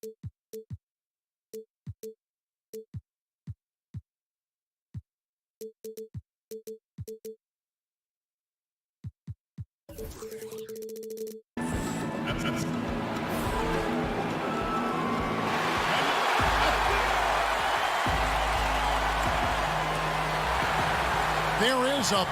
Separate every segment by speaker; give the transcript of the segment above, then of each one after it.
Speaker 1: There is a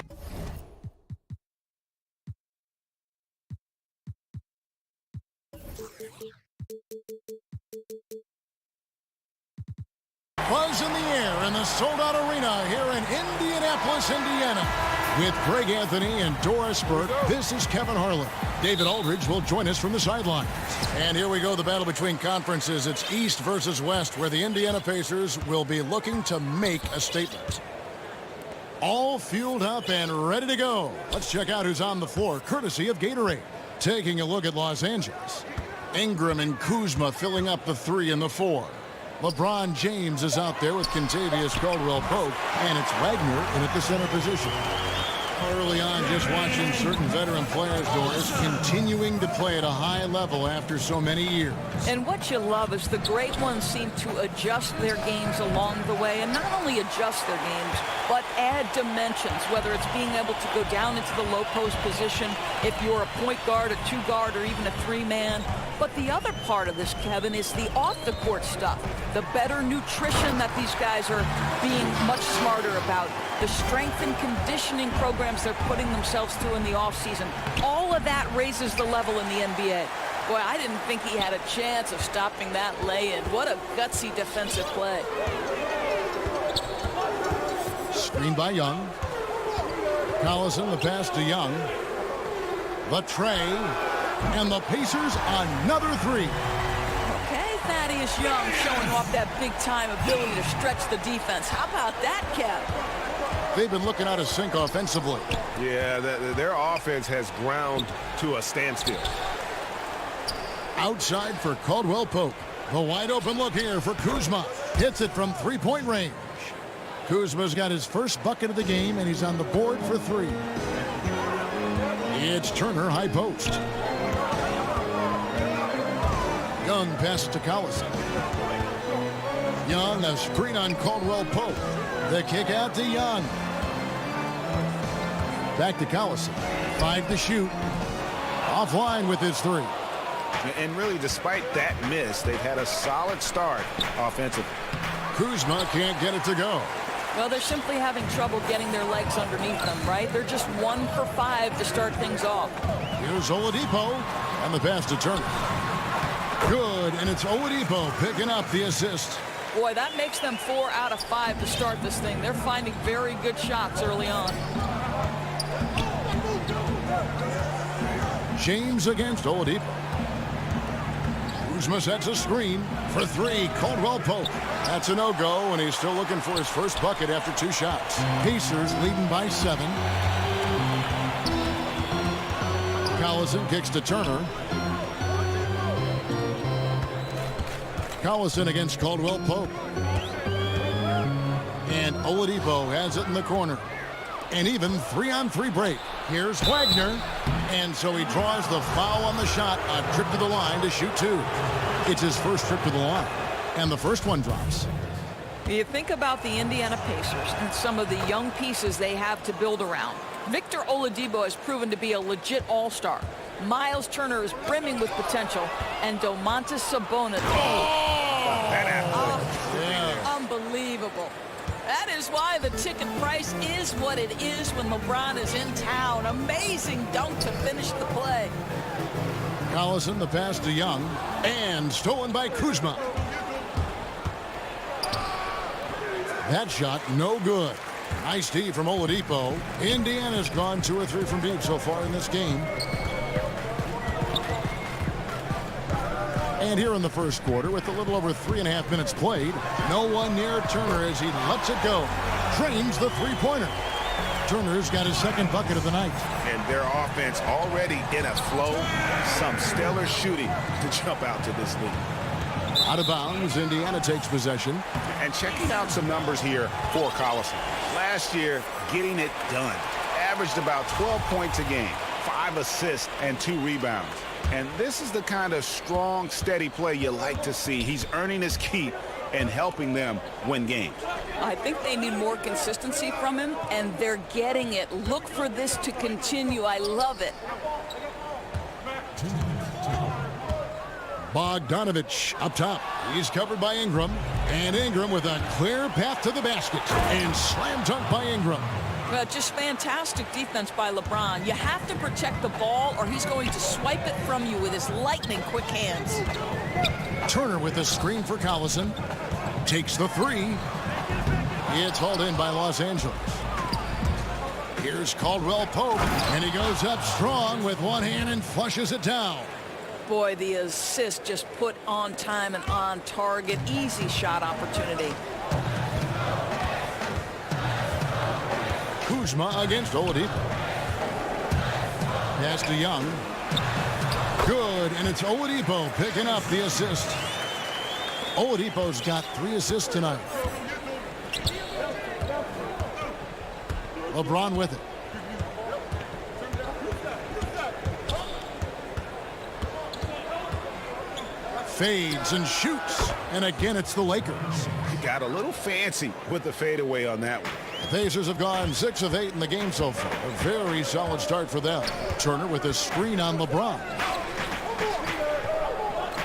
Speaker 1: buzz in the air in the sold-out arena here in Indianapolis, Indiana. With Greg Anthony and Doris Burke, this is Kevin Harlan. David Aldridge will join us from the sidelines. And here we go, the battle between conferences. It's East versus West, where the Indiana Pacers will be looking to make a statement. All fueled up and ready to go. Let's check out who's on the floor, courtesy of Gatorade. Taking a look at Los Angeles. Ingram and Kuzma filling up the 3 and the 4. LeBron James is out there with Kentavious Caldwell-Pope, and it's Wagner in at the center position. Early on, just watching certain veteran players, Doris, continuing to play at a high level after so many years.
Speaker 2: And what you love is the great ones seem to adjust their games along the way, and not only adjust their games, but add dimensions, whether it's being able to go down into the low post position if you're a point guard, a 2-guard, or even a 3-man. But the other part of this, Kevin, is the off-the-court stuff. The better nutrition that these guys are being much smarter about. The strength and conditioning programs they're putting themselves through in the offseason. All of that raises the level in the NBA. Boy, I didn't think he had a chance of stopping that lay-in. What a gutsy defensive play.
Speaker 1: Screen by Young. Collison, the pass to Young. The tray. And the Pacers, another 3.
Speaker 2: Okay, Thaddeus Young showing off that big-time ability to stretch the defense. How about that, Kev?
Speaker 1: They've been looking out of sync offensively.
Speaker 3: Yeah, their offense has ground to a standstill.
Speaker 1: Outside for Caldwell-Pope. The wide-open look here for Kuzma. Hits it from 3-point range. Kuzma's got his first bucket of the game, and he's on the board for 3. It's Turner, high post. Young passes to Collison. Young, a screen on Caldwell-Pope. The kick out to Young. Back to Collison. 5 to shoot. Offline with his 3.
Speaker 3: And really, despite that miss, they've had a solid start offensively.
Speaker 1: Kuzma can't get it to go.
Speaker 2: Well, they're simply having trouble getting their legs underneath them, right? They're just 1 for 5 to start things off.
Speaker 1: Here's Oladipo, and the pass to Turner. Good, and it's Oladipo picking up the assist.
Speaker 2: Boy, that makes them 4 out of 5 to start this thing. They're finding very good shots early on.
Speaker 1: James against Oladipo. Kuzma sets a screen for 3. Caldwell-Pope. That's a no-go, and he's still looking for his first bucket after 2 shots. Pacers leading by 7. Collison kicks to Turner. Collison against Caldwell-Pope. And Oladipo has it in the corner. An even 3-on-3 break. Here's Wagner. And so he draws the foul on the shot. A trip to the line to shoot 2. It's his first trip to the line. And the first one drops.
Speaker 2: You think about the Indiana Pacers and some of the young pieces they have to build around. Victor Oladipo has proven to be a legit all-star. Miles Turner is brimming with potential. And Domantas Sabonis. Unbelievable. That is why the ticket price is what it is when LeBron is in town. Amazing dunk to finish the play.
Speaker 1: Collison, the pass to Young. And stolen by Kuzma. That shot, no good. Nice D from Oladipo. Indiana's gone 2 or 3 from deep so far in this game. And here in the first quarter, with a little over 3.5 minutes played, no one near Turner as he lets it go. Trains the 3-pointer. Turner's got his second bucket of the night.
Speaker 3: And their offense already in a flow. Some stellar shooting to jump out to this lead.
Speaker 1: Out of bounds, Indiana takes possession.
Speaker 3: And checking out some numbers here for Collison. Last year, getting it done. Averaged about 12 points a game. 5 assists and 2 rebounds. And this is the kind of strong, steady play you like to see. He's earning his keep and helping them win games.
Speaker 2: I think they need more consistency from him, and they're getting it. Look for this to continue. I love it.
Speaker 1: Bogdanovich up top. He's covered by Ingram. And Ingram with a clear path to the basket. And slam dunk by Ingram.
Speaker 2: Well, just fantastic defense by LeBron. You have to protect the ball or he's going to swipe it from you with his lightning quick hands.
Speaker 1: Turner with a screen for Collison. Takes the three. It's hauled in by Los Angeles. Here's Caldwell Pope. And he goes up strong with one hand and flushes it down.
Speaker 2: Boy, the assist just put on time and on target. Easy shot opportunity.
Speaker 1: Kuzma against Oladipo. Pass to Young. Good, and it's Oladipo picking up the assist. Oladipo's got 3 assists tonight. LeBron with it. Fades and shoots, and again it's the Lakers.
Speaker 3: He got a little fancy with the fadeaway on that one.
Speaker 1: The Pacers have gone 6 of 8 in the game so far. A very solid start for them. Turner with a screen on LeBron.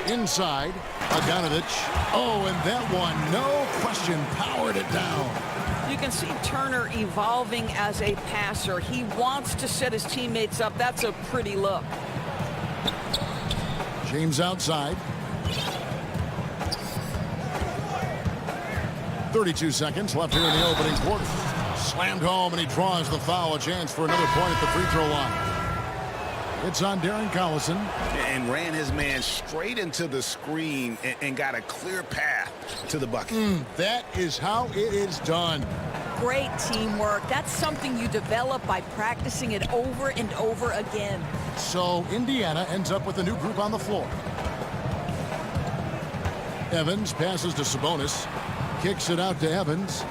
Speaker 1: Inside, Bogdanovich. Oh, and that one, no question, powered it down.
Speaker 2: You can see Turner evolving as a passer. He wants to set his teammates up. That's a pretty look.
Speaker 1: James outside. 32 seconds left here in the opening quarter. Slammed home, and he draws the foul. A chance for another point at the free throw line. It's on Darren Collison.
Speaker 3: And ran his man straight into the screen and got a clear path to the bucket.
Speaker 1: That is how it is done.
Speaker 2: Great teamwork. That's something you develop by practicing it over and over again.
Speaker 1: So Indiana ends up with a new group on the floor. Evans passes to Sabonis. Kicks it out to Evans.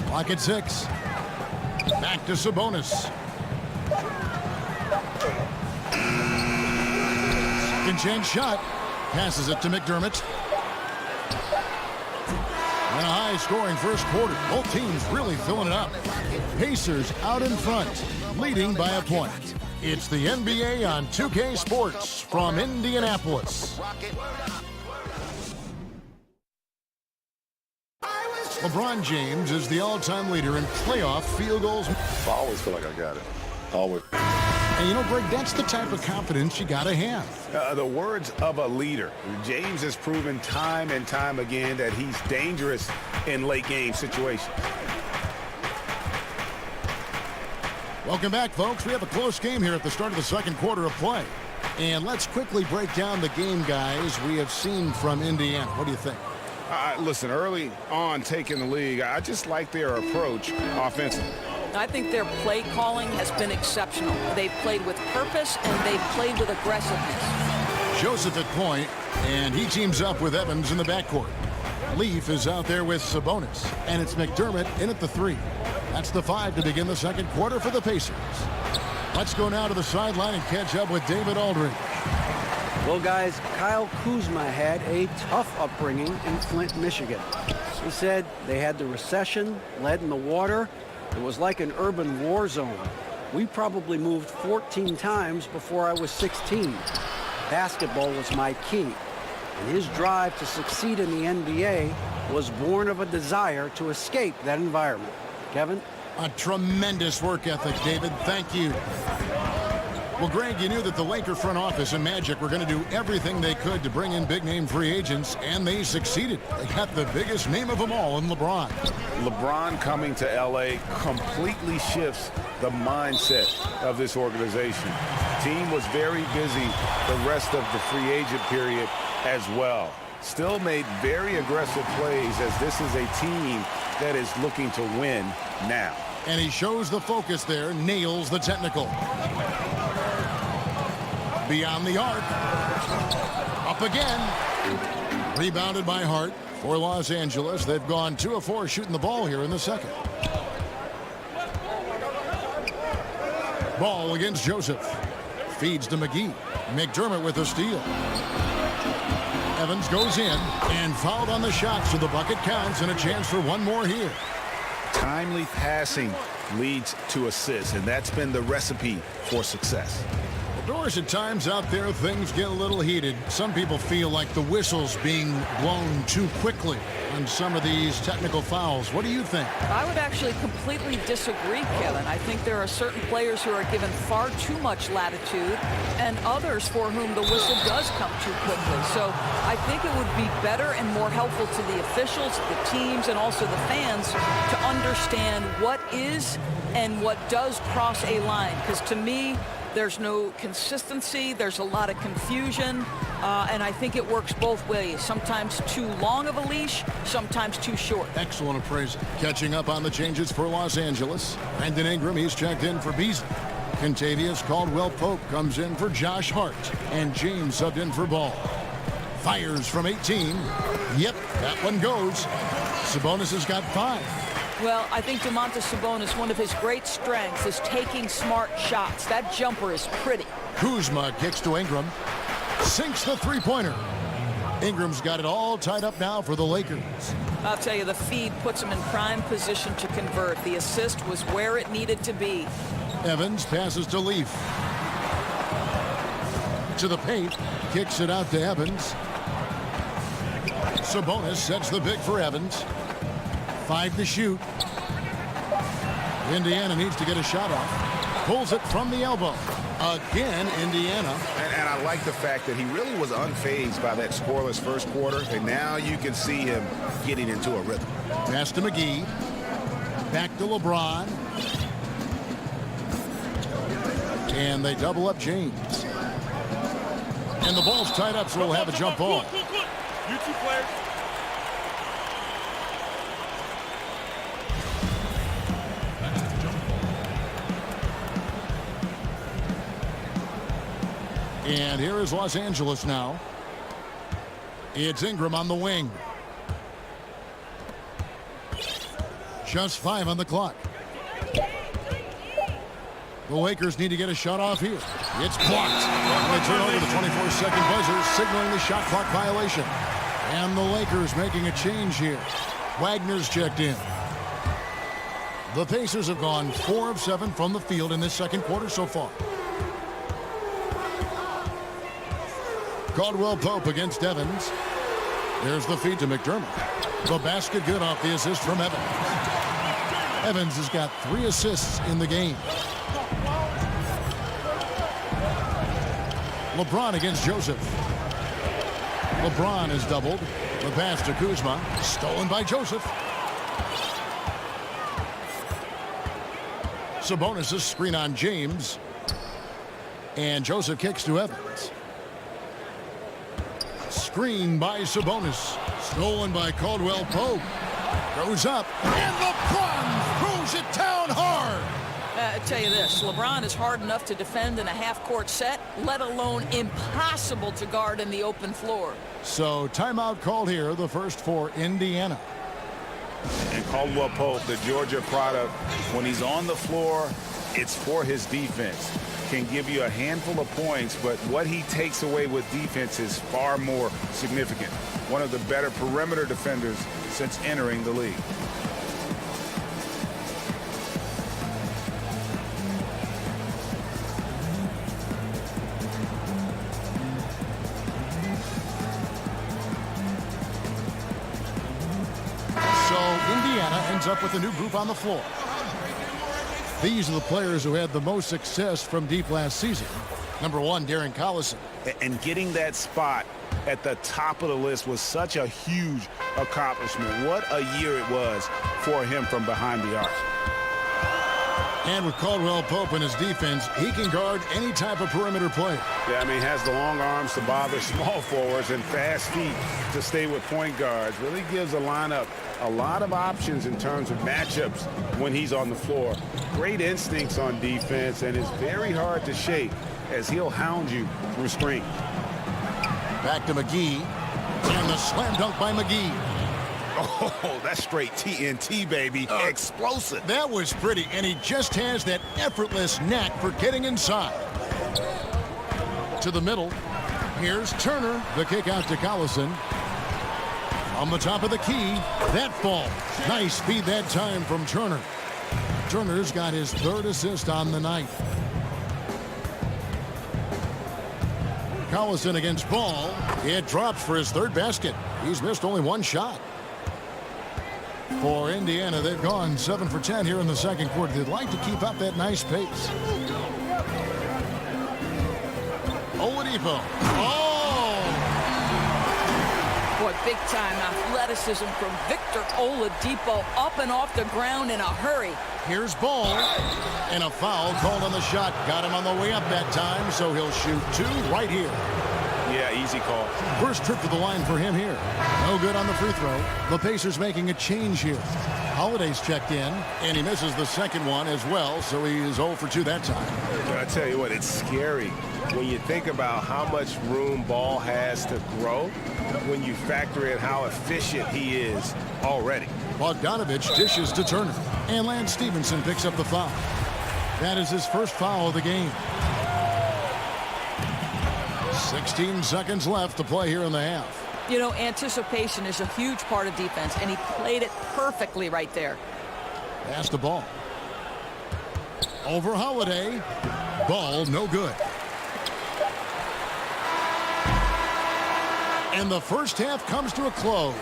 Speaker 1: Clock at 6. Back to Sabonis. Second chance shot. Passes it to McDermott. And a high-scoring first quarter. Both teams really filling it up. Pacers out in front, leading by a point. It's the NBA on 2K Sports from Indianapolis. LeBron James is the all-time leader in playoff field goals.
Speaker 4: I always feel like I got it. Always.
Speaker 1: And you know, Greg, that's the type of confidence you got to have.
Speaker 3: The words of a leader. James has proven time and time again that he's dangerous in late-game situations.
Speaker 1: Welcome back, folks. We have a close game here at the start of the second quarter of play. And let's quickly break down the game, guys, we have seen from Indiana. What do you think?
Speaker 3: Listen, early on taking the league, I just like their approach offensively.
Speaker 2: I think their play calling has been exceptional. They've played with purpose and they've played with aggressiveness.
Speaker 1: Joseph at point, and he teams up with Evans in the backcourt. Leaf is out there with Sabonis, and it's McDermott in at the 3. That's the 5 to begin the second quarter for the Pacers. Let's go now to the sideline and catch up with David Aldridge.
Speaker 5: Well, guys, Kyle Kuzma had a tough upbringing in Flint, Michigan. He said they had the recession, lead in the water. It was like an urban war zone. We probably moved 14 times before I was 16. Basketball was my key. And his drive to succeed in the NBA was born of a desire to escape that environment. Kevin?
Speaker 1: A tremendous work ethic, David. Thank you. Well, Greg, you knew that the Laker front office and Magic were going to do everything they could to bring in big-name free agents, and they succeeded. They got the biggest name of them all in LeBron.
Speaker 3: LeBron coming to L.A. completely shifts the mindset of this organization. The team was very busy the rest of the free agent period as well. Still made very aggressive plays as this is a team that is looking to win now.
Speaker 1: And he shows the focus there, nails the technical. Beyond the arc. Up again. Rebounded by Hart for Los Angeles. They've gone 2 of 4 shooting the ball here in the second. Ball against Joseph. Feeds to McGee. McDermott with a steal. Evans goes in and fouled on the shot, so the bucket counts and a chance for one more here.
Speaker 3: Timely passing leads to assists, and that's been the recipe for success.
Speaker 1: Doors, at times out there, things get a little heated. Some people feel like the whistle's being blown too quickly on some of these technical fouls. What do you think?
Speaker 2: I would actually completely disagree, Kevin. I think there are certain players who are given far too much latitude and others for whom the whistle does come too quickly. So I think it would be better and more helpful to the officials, the teams, and also the fans to understand what is and what does cross a line. Because to me, there's no consistency. There's a lot of confusion. And I think it works both ways. Sometimes too long of a leash, sometimes too short.
Speaker 1: Excellent appraisal. Catching up on the changes for Los Angeles. Brandon Ingram, he's checked in for Beasley. Contavious Caldwell-Pope comes in for Josh Hart. And James subbed in for Ball. Fires from 18. Yep, that one goes. Sabonis has got 5.
Speaker 2: Well, I think Domantas Sabonis, one of his great strengths is taking smart shots. That jumper is pretty.
Speaker 1: Kuzma kicks to Ingram. Sinks the three-pointer. Ingram's got it all tied up now for the Lakers.
Speaker 2: I'll tell you, the feed puts him in prime position to convert. The assist was where it needed to be.
Speaker 1: Evans passes to Leaf. To the paint. Kicks it out to Evans. Sabonis sets the pick for Evans. 5 to shoot. Indiana needs to get a shot off. Pulls it from the elbow. Again, Indiana.
Speaker 3: And I like the fact that he really was unfazed by that scoreless first quarter. And now you can see him getting into a rhythm.
Speaker 1: Pass to McGee. Back to LeBron. And they double up James. And the ball's tied up, so we'll have a jump ball.
Speaker 6: You two players.
Speaker 1: And here is Los Angeles now. It's Ingram on the wing. Just 5 on the clock. The Lakers need to get a shot off here. It's blocked. And they turn over the 24-second buzzer, signaling the shot clock violation. And the Lakers making a change here. Wagner's checked in. The Pacers have gone 4 of 7 from the field in this second quarter so far. Caldwell-Pope against Evans. There's the feed to McDermott. The basket good off the assist from Evans. Evans has got 3 assists in the game. LeBron against Joseph. LeBron is doubled. The pass to Kuzma. Stolen by Joseph. Sabonis' screen on James. And Joseph kicks to Evans. Screen by Sabonis. Stolen by Caldwell-Pope. Goes up. And LeBron throws it down hard.
Speaker 2: I tell you this, LeBron is hard enough to defend in a half-court set, let alone impossible to guard in the open floor.
Speaker 1: So timeout called here, the first for Indiana.
Speaker 3: And Caldwell-Pope, the Georgia product, when he's on the floor, it's for his defense. Can give you a handful of points, but what he takes away with defense is far more significant. One of the better perimeter defenders since entering the league.
Speaker 1: So Indiana ends up with a new group on the floor. These are the players who had the most success from deep last season. Number 1, Darren Collison.
Speaker 3: And getting that spot at the top of the list was such a huge accomplishment. What a year it was for him from behind the arc.
Speaker 1: And with Caldwell-Pope in his defense, he can guard any type of perimeter player.
Speaker 3: Yeah, I mean, has the long arms to bother small forwards and fast feet to stay with point guards. Really gives a lineup a lot of options in terms of matchups when he's on the floor. Great instincts on defense and is very hard to shake as he'll hound you through screens.
Speaker 1: Back to McGee. And the slam dunk by McGee.
Speaker 3: Oh, that's straight TNT, baby. Explosive.
Speaker 1: That was pretty, and he just has that effortless knack for getting inside. to the middle. Here's Turner. The kick out to Collison. On the top of the key. That ball. Nice feed that time from Turner. Turner's got his 3rd assist on the night. Collison against Ball. It drops for his 3rd basket. He's missed only 1 shot. For Indiana, they've gone 7 for 10 here in the second quarter. They'd like to keep up that nice pace. Oladipo. Oh!
Speaker 2: Boy, big-time athleticism from Victor Oladipo, up and off the ground in a hurry.
Speaker 1: Here's Ball. And a foul called on the shot. Got him on the way up that time, so he'll shoot 2 right here.
Speaker 3: Yeah, easy call.
Speaker 1: First trip to the line for him here. No good on the free throw. The Pacers making a change here. Holiday's checked in, and he misses the second one as well, so he is 0 for 2 that time.
Speaker 3: But I tell you what, it's scary when you think about how much room Ball has to grow when you factor in how efficient he is already.
Speaker 1: Bogdanovich dishes to Turner, and Lance Stevenson picks up the foul. That is his first foul of the game. 16 seconds left to play here in the half.
Speaker 2: You know, anticipation is a huge part of defense, and he played it perfectly right there.
Speaker 1: Pass the ball. Over Holiday. Ball no good. And the first half comes to a close.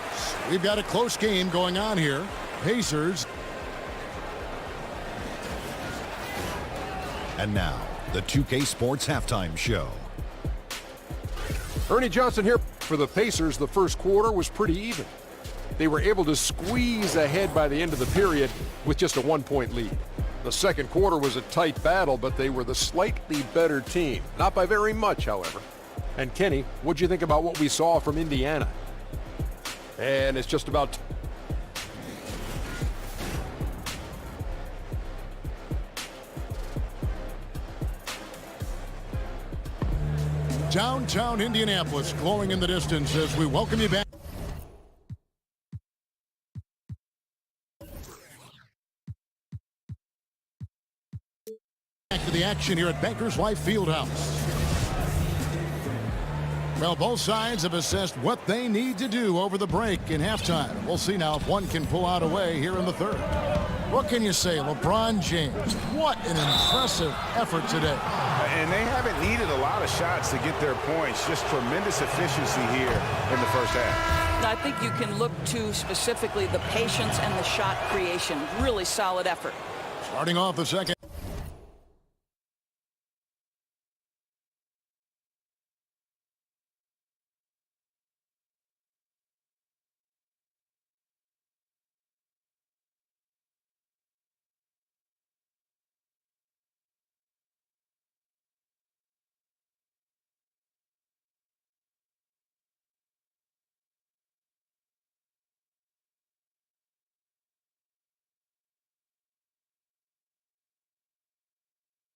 Speaker 1: We've got a close game going on here. Pacers.
Speaker 6: And now, the 2K Sports Halftime Show.
Speaker 7: Ernie Johnson here for the Pacers. The first quarter was pretty even. They were able to squeeze ahead by the end of the period with just a 1-point lead. The second quarter was a tight battle, but they were the slightly better team. Not by very much, however. And Kenny, what'd you think about what we saw from Indiana? And it's just about...
Speaker 1: Downtown Indianapolis glowing in the distance as we welcome you back. Back to the action here at Bankers Life Fieldhouse. Well, both sides have assessed what they need to do over the break in halftime. We'll see now if one can pull out a way here in the third. What can you say? LeBron James, what an impressive effort today.
Speaker 3: And they haven't needed a lot of shots to get their points. Just tremendous efficiency here in the first half.
Speaker 2: I think you can look to specifically the patience and the shot creation. Really solid effort.
Speaker 1: Starting off the second.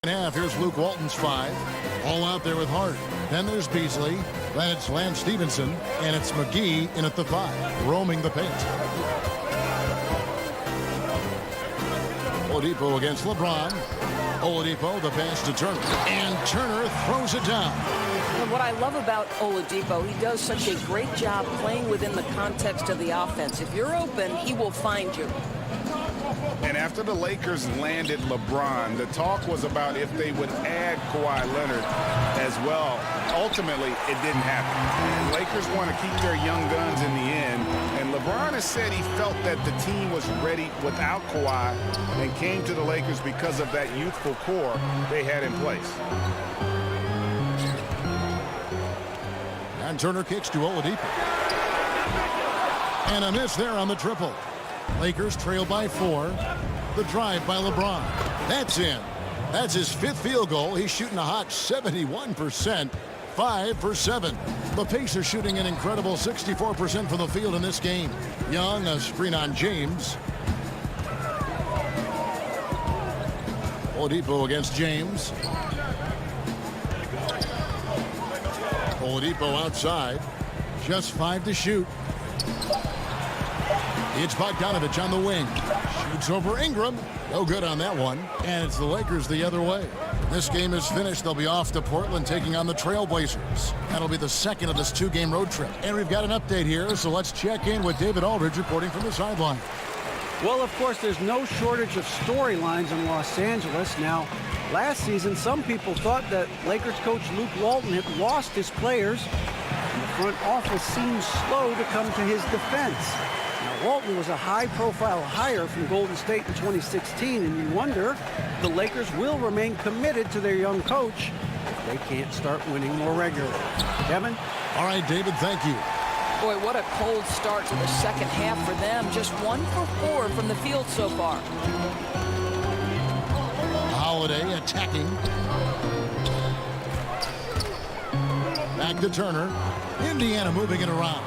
Speaker 1: Half. Here's Luke Walton's 5. All out there with Hart. Then there's Beasley. Then it's Lance Stevenson. And it's McGee in at the 5. Roaming the paint. Oladipo against LeBron. Oladipo, the pass to Turner. And Turner throws it down.
Speaker 2: And what I love about Oladipo, he does such a great job playing within the context of the offense. If you're open, he will find you.
Speaker 3: And after the Lakers landed LeBron, the talk was about if they would add Kawhi Leonard as well. Ultimately, it didn't happen. The Lakers want to keep their young guns in the end. And LeBron has said he felt that the team was ready without Kawhi and came to the Lakers because of that youthful core they had in place.
Speaker 1: And Turner kicks to Oladipo. And a miss there on the triple. Lakers trail by 4. The drive by LeBron. That's in. That's his 5th field goal. He's shooting a hot 71%. 5 for 7. The Pacers shooting an incredible 64% from the field in this game. Young, a screen on James. Oladipo against James. Oladipo outside. Just 5 to shoot. It's Bogdanovich on the wing. Shoots over Ingram. No good on that one. And it's the Lakers the other way. This game is finished. They'll be off to Portland taking on the Trailblazers. That'll be the second of this two-game road trip. And we've got an update here, so let's check in with David Aldridge reporting from the sideline.
Speaker 5: Well, of course, there's no shortage of storylines in Los Angeles. Now, last season, some people thought that Lakers coach Luke Walton had lost his players, and the front office seemed slow to come to his defense. Now, Walton was a high-profile hire from Golden State in 2016, and you wonder if the Lakers will remain committed to their young coach if they can't start winning more regularly. Kevin?
Speaker 1: All right, David, thank you.
Speaker 2: Boy, what a cold start to the second half for them. Just 1 for 4 from the field so far.
Speaker 1: Holiday attacking. Back to Turner. Indiana moving it around.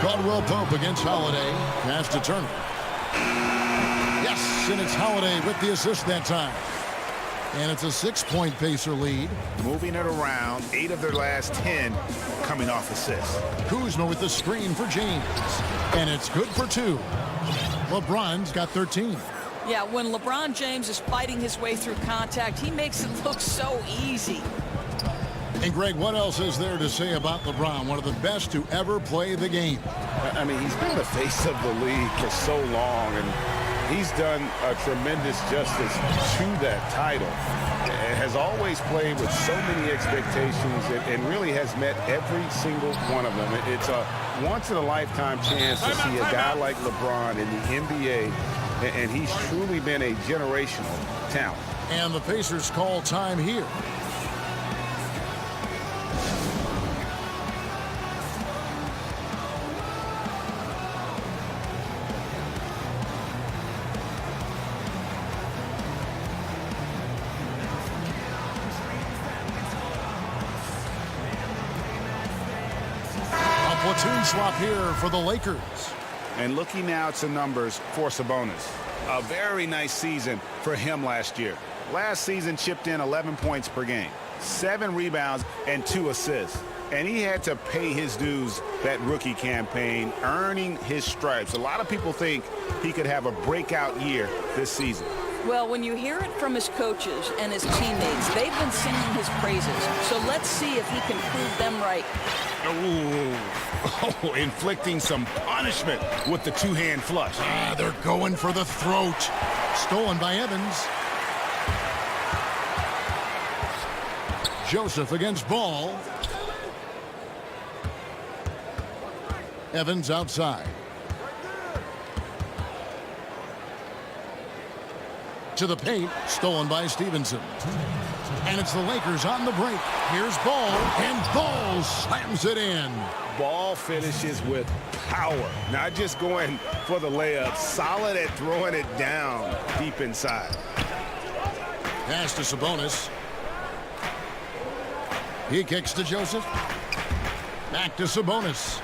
Speaker 1: Caldwell Pope against Holiday. Pass to Turner. Yes, and it's Holiday with the assist that time. And it's a 6-point Pacer lead.
Speaker 3: Moving it around, 8 of their last 10 coming off assists.
Speaker 1: Kuzma with the screen for James. And it's good for 2. LeBron's got 13.
Speaker 2: Yeah, when LeBron James is fighting his way through contact, he makes it look so easy.
Speaker 1: And Greg, what else is there to say about LeBron? One of the best to ever play the game.
Speaker 3: I mean, he's been the face of the league for so long, and he's done a tremendous justice to that title. Has always played with so many expectations and really has met every single one of them. It's a once-in-a-lifetime chance to see a guy like LeBron in the NBA, and he's truly been a generational talent.
Speaker 1: And the Pacers call time here. Platoon swap here for the Lakers.
Speaker 3: And looking now at some numbers for Sabonis. A very nice season for him last year. Last season chipped in 11 points per game, 7 rebounds, and 2 assists. And he had to pay his dues that rookie campaign, earning his stripes. A lot of people think he could have a breakout year this season.
Speaker 2: Well, when you hear it from his coaches and his teammates, they've been singing his praises. So let's see if he can prove them right.
Speaker 3: Oh, inflicting some punishment with the two-hand flush.
Speaker 1: They're going for the throat. Stolen by Evans. Joseph against Ball. Evans outside. To the paint, stolen by Stevenson. And it's the Lakers on the break. Here's Ball, and Ball slams it in.
Speaker 3: Ball finishes with power, not just going for the layup, solid at throwing it down deep inside.
Speaker 1: Pass to Sabonis. He kicks to Joseph. Back to Sabonis.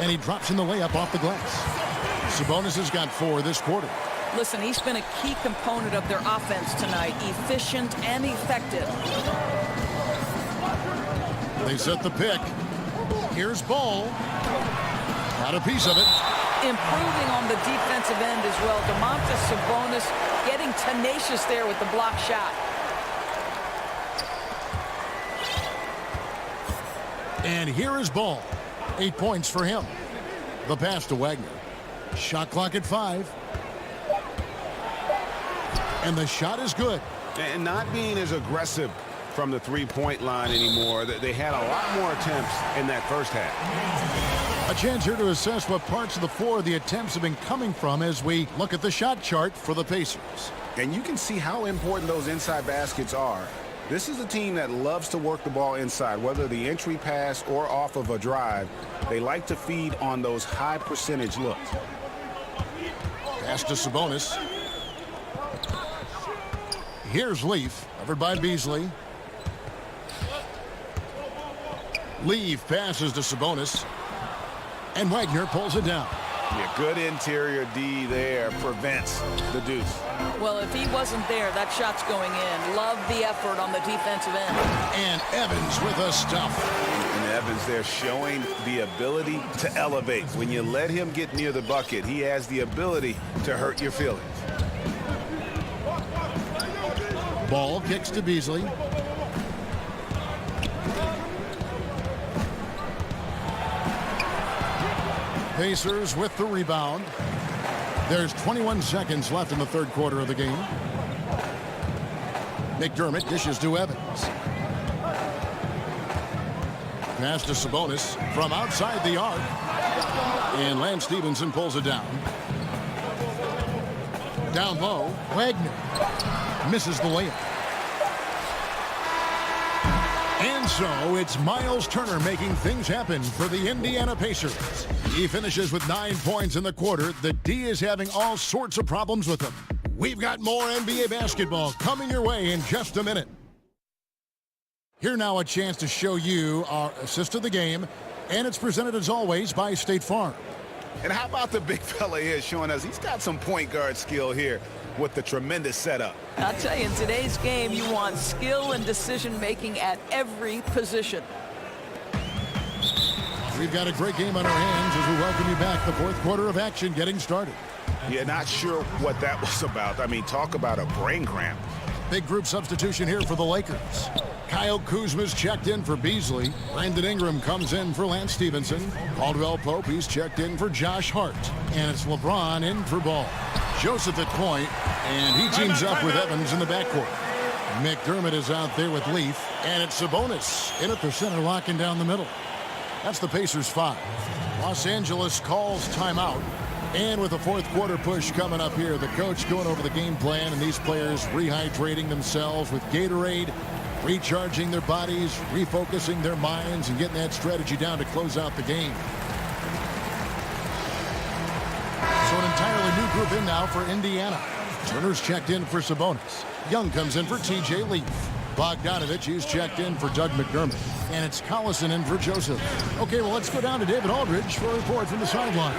Speaker 1: And he drops in the layup off the glass. Sabonis has got 4 this quarter.
Speaker 2: Listen, he's been a key component of their offense tonight, efficient and effective.
Speaker 1: They set the pick. Here's Ball. Got a piece of it.
Speaker 2: Improving on the defensive end as well. Domantas Sabonis getting tenacious there with the block shot.
Speaker 1: And here is Ball. 8 points for him. The pass to Wagner. Shot clock at 5. And the shot is good.
Speaker 3: And not being as aggressive from the three-point line anymore. They had a lot more attempts in that first half.
Speaker 1: A chance here to assess what parts of the floor the attempts have been coming from as we look at the shot chart for the Pacers.
Speaker 3: And you can see how important those inside baskets are. This is a team that loves to work the ball inside, whether the entry pass or off of a drive. They like to feed on those high percentage looks.
Speaker 1: Pass to Sabonis. Here's Leaf, covered by Beasley. Leaf passes to Sabonis. And Wagner pulls it down.
Speaker 3: Yeah, good interior D there, prevents the deuce.
Speaker 2: Well, if he wasn't there, that shot's going in. Love the effort on the defensive end.
Speaker 1: And Evans with a stuff.
Speaker 3: And Evans there showing the ability to elevate. When you let him get near the bucket, he has the ability to hurt your feelings.
Speaker 1: Ball kicks to Beasley. Pacers with the rebound. There's 21 seconds left in the third quarter of the game. McDermott dishes to Evans. Pass to Sabonis from outside the arc. And Lance Stevenson pulls it down. Down low, Wagner misses the layup. And so it's Miles Turner making things happen for the Indiana Pacers. He finishes with 9 points in the quarter. The D is having all sorts of problems with him. We've got more NBA basketball coming your way in just a minute. Here now a chance to show you our assist of the game, and it's presented as always by State Farm.
Speaker 3: And how about the big fella here showing us he's got some point guard skill here with the tremendous setup.
Speaker 2: I'll tell you, in today's game, you want skill and decision-making at every position.
Speaker 1: We've got a great game on our hands as we welcome you back. The fourth quarter of action getting started.
Speaker 3: Yeah, not sure what that was about. I mean, talk about a brain cramp.
Speaker 1: Big group substitution here for the Lakers. Kyle Kuzma's checked in for Beasley. Brandon Ingram comes in for Lance Stevenson. Caldwell Pope, he's checked in for Josh Hart. And it's LeBron in for Ball. Joseph at point, and he teams up with Evans in the backcourt. McDermott is out there with Leaf, and it's Sabonis in at the center, locking down the middle. That's the Pacers 5. Los Angeles calls timeout. And with the fourth quarter push coming up here, the coach going over the game plan, and these players rehydrating themselves with Gatorade, recharging their bodies, refocusing their minds, and getting that strategy down to close out the game. So an entirely new group in now for Indiana. Turner's checked in for Sabonis. Young comes in for T.J. Leaf. Bogdanovich, he's checked in for Doug McDermott. And it's Collison in for Joseph. Okay, well, let's go down to David Aldridge for a report from the sideline.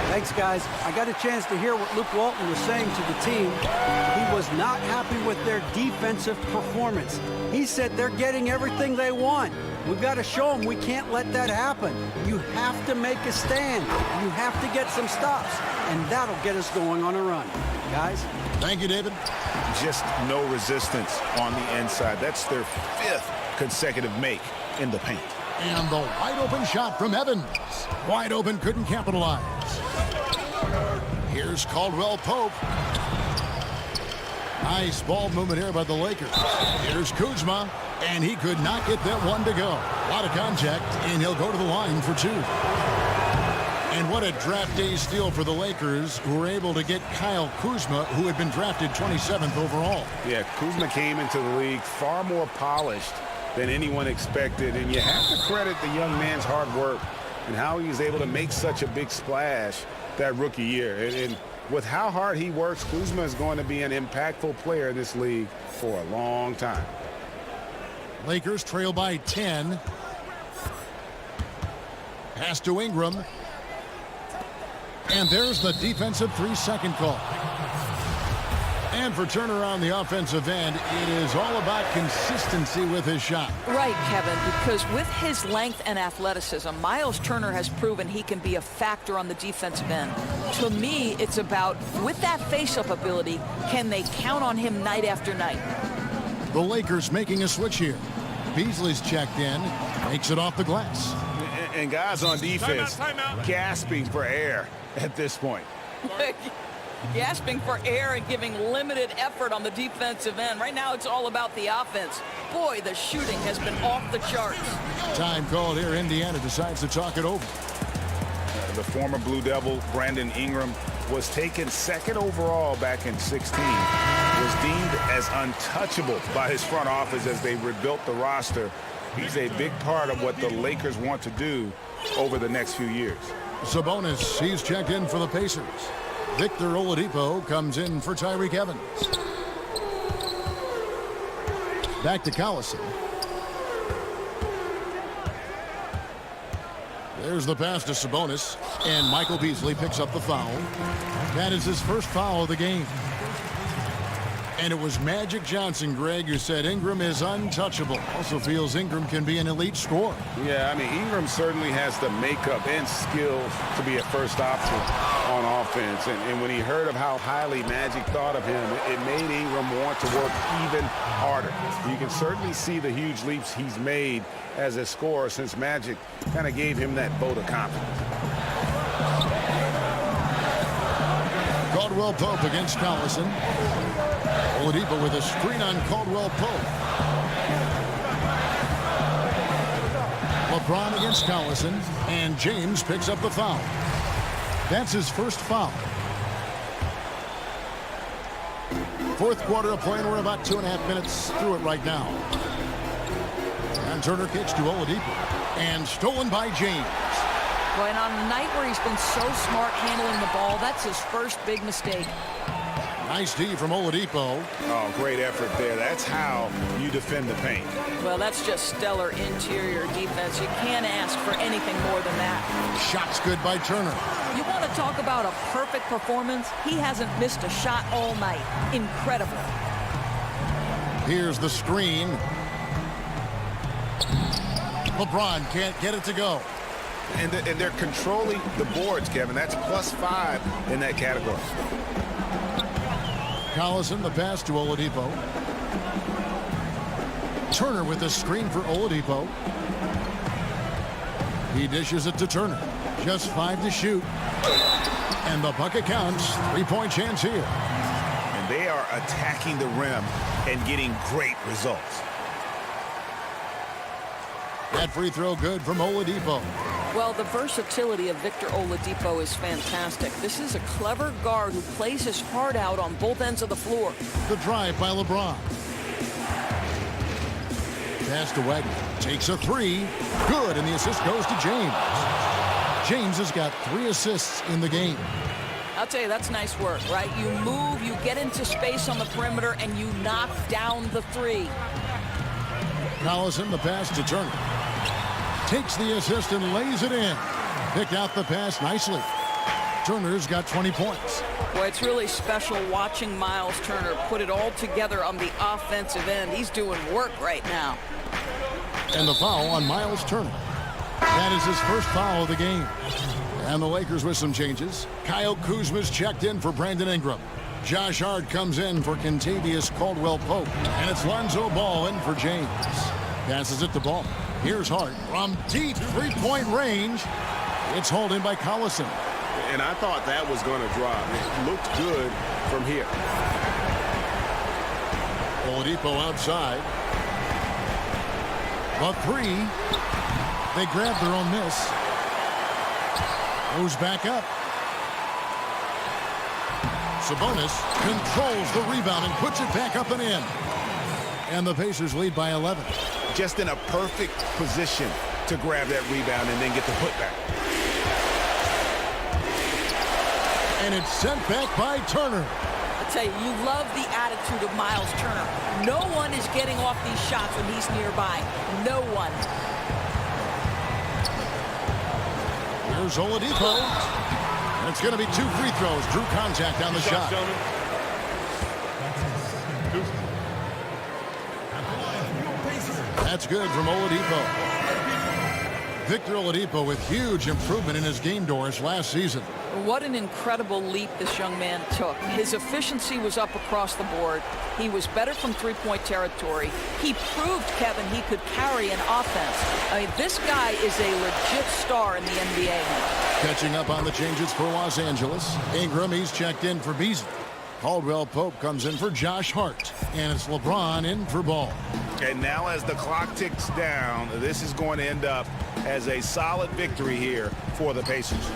Speaker 5: Thanks, guys. I got a chance to hear what Luke Walton was saying to the team. He was not happy with their defensive performance. He said they're getting everything they want. We've got to show them we can't let that happen. You have to make a stand. You have to get some stops, and that'll get us going on a run. Guys?
Speaker 1: Thank you, David.
Speaker 3: Just no resistance on the inside. That's their 5th consecutive make in the paint.
Speaker 1: And the wide open shot from Evans. Wide open, couldn't capitalize. Here's Caldwell Pope. Nice ball movement here by the Lakers. Here's Kuzma, and he could not get that one to go. A lot of contact, and he'll go to the line for 2. And what a draft day steal for the Lakers, who were able to get Kyle Kuzma, who had been drafted 27th overall.
Speaker 3: Yeah, Kuzma came into the league far more polished than anyone expected, and you have to credit the young man's hard work and how he was able to make such a big splash that rookie year. And with how hard he works, Kuzma is going to be an impactful player in this league for a long time.
Speaker 1: Lakers trail by 10. Pass to Ingram. And there's the defensive 3-second call. And for Turner on the offensive end, it is all about consistency with his shot.
Speaker 2: Right, Kevin, because with his length and athleticism, Miles Turner has proven he can be a factor on the defensive end. To me, it's about, with that face-up ability, can they count on him night after night?
Speaker 1: The Lakers making a switch here. Beasley's checked in, makes it off the glass.
Speaker 3: And guys on defense gasping for air at this point.
Speaker 2: Gasping for air and giving limited effort on the defensive end. Right now, it's all about the offense. Boy, the shooting has been off the charts.
Speaker 1: Time called here. Indiana decides to talk it over.
Speaker 3: The former Blue Devil, Brandon Ingram, was taken 2nd overall back in 16. Was deemed as untouchable by his front office as they rebuilt the roster. He's a big part of what the Lakers want to do over the next few years.
Speaker 1: Sabonis, he's checked in for the Pacers. Victor Oladipo comes in for Tyreke Evans. Back to Collison. There's the pass to Sabonis, and Michael Beasley picks up the foul. That is his first foul of the game. And it was Magic Johnson, Greg, who said Ingram is untouchable. Also feels Ingram can be an elite scorer.
Speaker 3: Yeah, I mean, Ingram certainly has the makeup and skills to be a first option on offense. And when he heard of how highly Magic thought of him, it made Ingram want to work even harder. You can certainly see the huge leaps he's made as a scorer since Magic kind of gave him that vote of confidence.
Speaker 1: Caldwell Pope against Collison. Oladipo with a screen on Caldwell Pope. LeBron against Collison, and James picks up the foul. That's his first foul. Fourth quarter of play, and we're about 2.5 minutes through it right now. And Turner kicks to Oladipo, and stolen by James.
Speaker 2: Well, and on a night where he's been so smart handling the ball, that's his first big mistake.
Speaker 1: Nice D from Oladipo.
Speaker 3: Oh, great effort there. That's how you defend the paint.
Speaker 2: Well, that's just stellar interior defense. You can't ask for anything more than that.
Speaker 1: Shot's good by Turner.
Speaker 2: You want to talk about a perfect performance? He hasn't missed a shot all night. Incredible.
Speaker 1: Here's the screen. LeBron can't get it to go.
Speaker 3: And they're controlling the boards, Kevin. That's +5 in that category.
Speaker 1: Collison, the pass to Oladipo. Turner with the screen for Oladipo. He dishes it to Turner. Just 5 to shoot. And the bucket counts. 3-point chance here.
Speaker 3: And they are attacking the rim and getting great results.
Speaker 1: That free throw good from Oladipo.
Speaker 2: Well, the versatility of Victor Oladipo is fantastic. This is a clever guard who plays his heart out on both ends of the floor.
Speaker 1: The drive by LeBron. Pass to Wagner. Takes a 3. Good, and the assist goes to James. James has got 3 assists in the game.
Speaker 2: I'll tell you, that's nice work, right? You move, you get into space on the perimeter, and you knock down the 3.
Speaker 1: Collison, the pass to Turner. Takes the assist and lays it in. Picked out the pass nicely. Turner's got 20 points.
Speaker 2: Boy, it's really special watching Miles Turner put it all together on the offensive end. He's doing work right now.
Speaker 1: And the foul on Miles Turner. That is his first foul of the game. And the Lakers with some changes. Kyle Kuzma's checked in for Brandon Ingram. Josh Hart comes in for Kentavious Caldwell-Pope. And it's Lonzo Ball in for James. Passes it to Ball. Here's Hart from deep 3-point range. It's hauled in by Collison.
Speaker 3: And I thought that was going to drop. It looked good from here.
Speaker 1: Oladipo outside. The 3. They grab their own miss. Goes back up. Sabonis controls the rebound and puts it back up and in. And the Pacers lead by 11.
Speaker 3: Just in a perfect position to grab that rebound and then get the putback.
Speaker 1: And it's sent back by Turner.
Speaker 2: I tell you, you love the attitude of Miles Turner. No one is getting off these shots when he's nearby. No one.
Speaker 1: Here's Oladipo. And it's going to be 2 free throws. Drew contact on the shot. That's good from Oladipo. Victor Oladipo with huge improvement in his game doors last season.
Speaker 2: What an incredible leap this young man took. His efficiency was up across the board. He was better from 3-point territory. He proved, Kevin, he could carry an offense. I mean, this guy is a legit star in the NBA.
Speaker 1: Catching up on the changes for Los Angeles. Ingram, he's checked in for Beasley. Caldwell-Pope comes in for Josh Hart. And it's LeBron in for Ball.
Speaker 3: And now as the clock ticks down, this is going to end up as a solid victory here for the Pacers.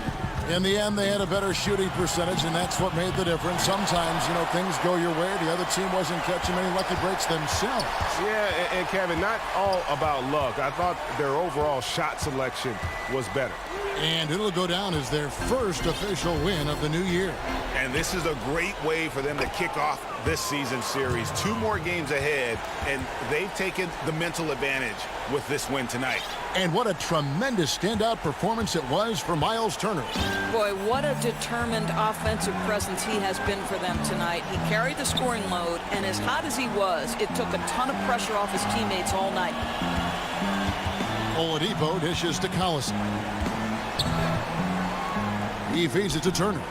Speaker 1: In the end, they had a better shooting percentage, and that's what made the difference. Sometimes, you know, things go your way. The other team wasn't catching many lucky breaks themselves.
Speaker 3: Yeah, and Kevin, not all about luck. I thought their overall shot selection was better.
Speaker 1: And it'll go down as their first official win of the new year.
Speaker 3: And this is a great way for them to kick off this season series. 2 more games ahead, and they've taken the mental advantage with this win tonight.
Speaker 1: And what a tremendous standout performance it was for Miles Turner.
Speaker 2: Boy, what a determined offensive presence he has been for them tonight. He carried the scoring load, and as hot as he was, it took a ton of pressure off his teammates all night.
Speaker 1: Oladipo dishes to Collison. He feeds it to Turner.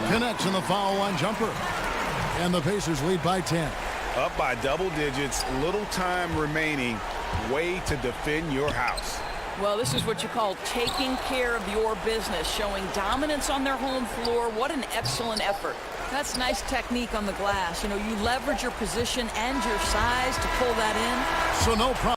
Speaker 1: Connects in the foul line jumper. And the Pacers lead by 10.
Speaker 3: Up by double digits, little time remaining. Way to defend your house.
Speaker 2: Well, this is what you call taking care of your business, showing dominance on their home floor. What an excellent effort. That's nice technique on the glass. You know, you leverage your position and your size to pull that in.
Speaker 1: So no problem